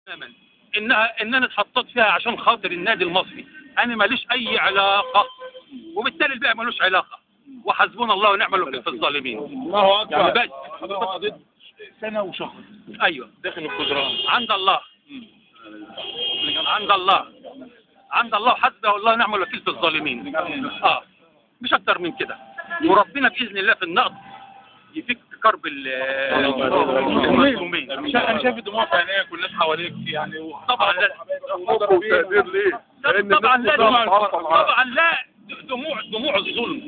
تماما ان انا اتحطيت فيها عشان خاطر النادي المصري، انا ماليش اي علاقه، وبالتالي الباقي مالوش علاقه، وحسبنا الله ونعم الوكيل في الظالمين. الله اكبر. يعني بس حضرتك قضيت سنه وشهر ايوه داخل القدران عند الله، عند الله، عند الله، وحسبه الله ونعم الوكيل في الظالمين. مش اكتر من كده، وربنا باذن الله في النقد يفك كرب المظلومين. انا شايف الدموع في عينيك والناس حواليك يعني. طبعا لا، طبعا لا، طبعا لا، دموع الظلم،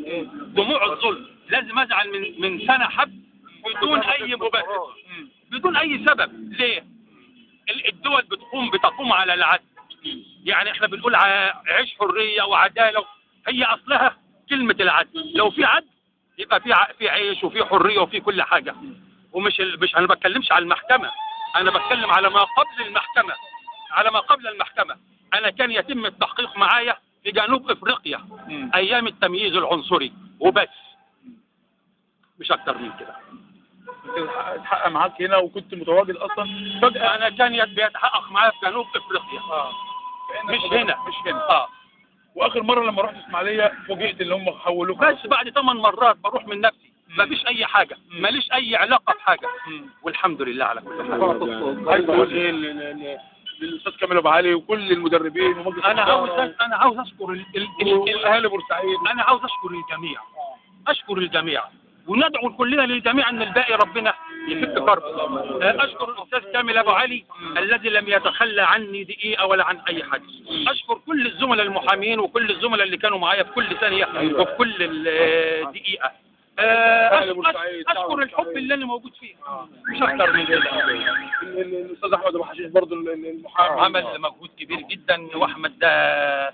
دموع الظلم. لازم ازعل من سنه حب بدون اي مبرر، بدون اي سبب. ليه؟ الدول بتقوم على العدل. يعني احنا بنقول عيش حريه وعداله، هي اصلها كلمه العدل. لو في عدل يبقى في عيش وفي حريه وفي كل حاجه. ومش انا ما بتكلمش على المحكمه، انا بتكلم على ما قبل المحكمه، على ما قبل المحكمه. انا كان يتم التحقيق معايا في جنوب افريقيا ايام التمييز العنصري وبس، مش اكتر من كده. اتحقق معاك هنا وكنت متواجد اصلا فجاه انا كان بيتحقق معايا في جنوب افريقيا، مش هنا. واخر مره لما رحت اسماعيليه فوجئت ان هم حولوك بس بعد 8 مرات بروح من نفسي، مفيش اي حاجه، ماليش اي علاقه بحاجه، والحمد لله على كل حال. عايز تقول ايه للاستاذ كامل ابو علي وكل المدربين ومجلس انا عاوز اشكر اهالي بورسعيد. انا عاوز اشكر الجميع، اشكر الجميع، وندعو كلنا للجميع ان الباقي ربنا يفك كرب. اشكر الاستاذ كامل ابو علي الذي لم يتخلى عني دقيقه ولا عن اي حاجه. اشكر كل الزملاء المحامين وكل الزملاء اللي كانوا معايا في كل ثانيه وفي كل دقيقه. اشكر الحب اللي انا موجود فيه، مش اكتر من كده. الاستاذ احمد ابو حشيش برضه المحامي عمل مجهود كبير جدا، واحمد ده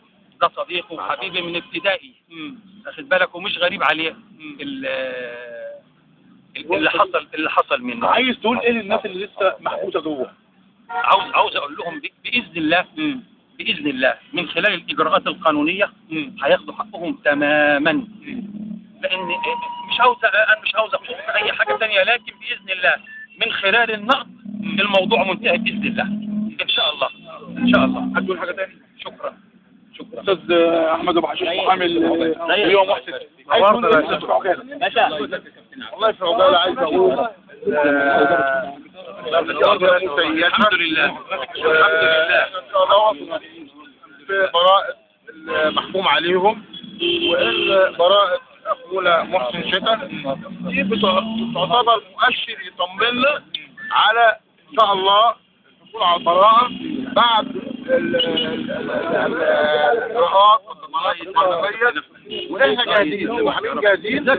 صديقي وحبيبي من ابتدائي، واخد بالك، ومش غريب عليه اللي حصل منه. عايز تقول ايه للناس اللي لسه محبوسه جوه؟ عاوز اقول لهم باذن الله، باذن الله من خلال الاجراءات القانونيه هياخدوا حقهم تماما. لان انا مش عاوز اخوض في اي حاجه ثانيه، لكن باذن الله من خلال النقد الموضوع منتهي باذن الله، ان شاء الله، ان شاء الله. هتقول حاجه ثانيه؟ شكرا. استاذ احمد ابو حشيش محامي اليوم محسن، عايز تقول ايه للاستاذ عقاله؟ والله في عقاله عايز اقول الحمد لله، الحمد لله في براءة المحكوم عليهم، وان براءة اخونا محسن شتا دي بتعتبر مؤشر يطمنا على ان شاء الله الحصول على البراءة بعد الاجراءات والضمانات القانونية. واحنا جاهزين، المحامين جاهزين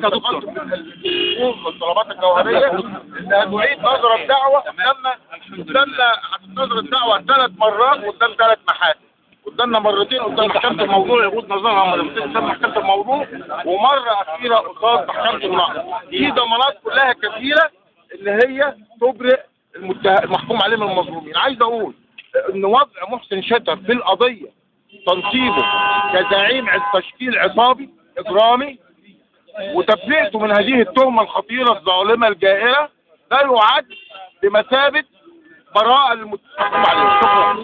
والطلبات الجوهرية اللي هتعيد نظر الدعوة. قدامنا هتنظر الدعوة 3 مرات قدام 3 محاكم، قدامنا مرتين قدام محكمة الموضوع يغوض نظرها، مرتين قدام محكمة الموضوع، ومرة أخيرة قدام محكمة النقض. دي ضمانات كلها كفيلة إن هي تبرئ المحكوم عليه من المظلومين. عايز أقول إن وضع محسن شتا في القضية، تنصيبه كزعيم تشكيل عصابي إجرامي وتبرئته من هذه التهمة الخطيرة الظالمة الجائرة، ده يعد بمثابة براءة للمحكوم عليه. شكرا.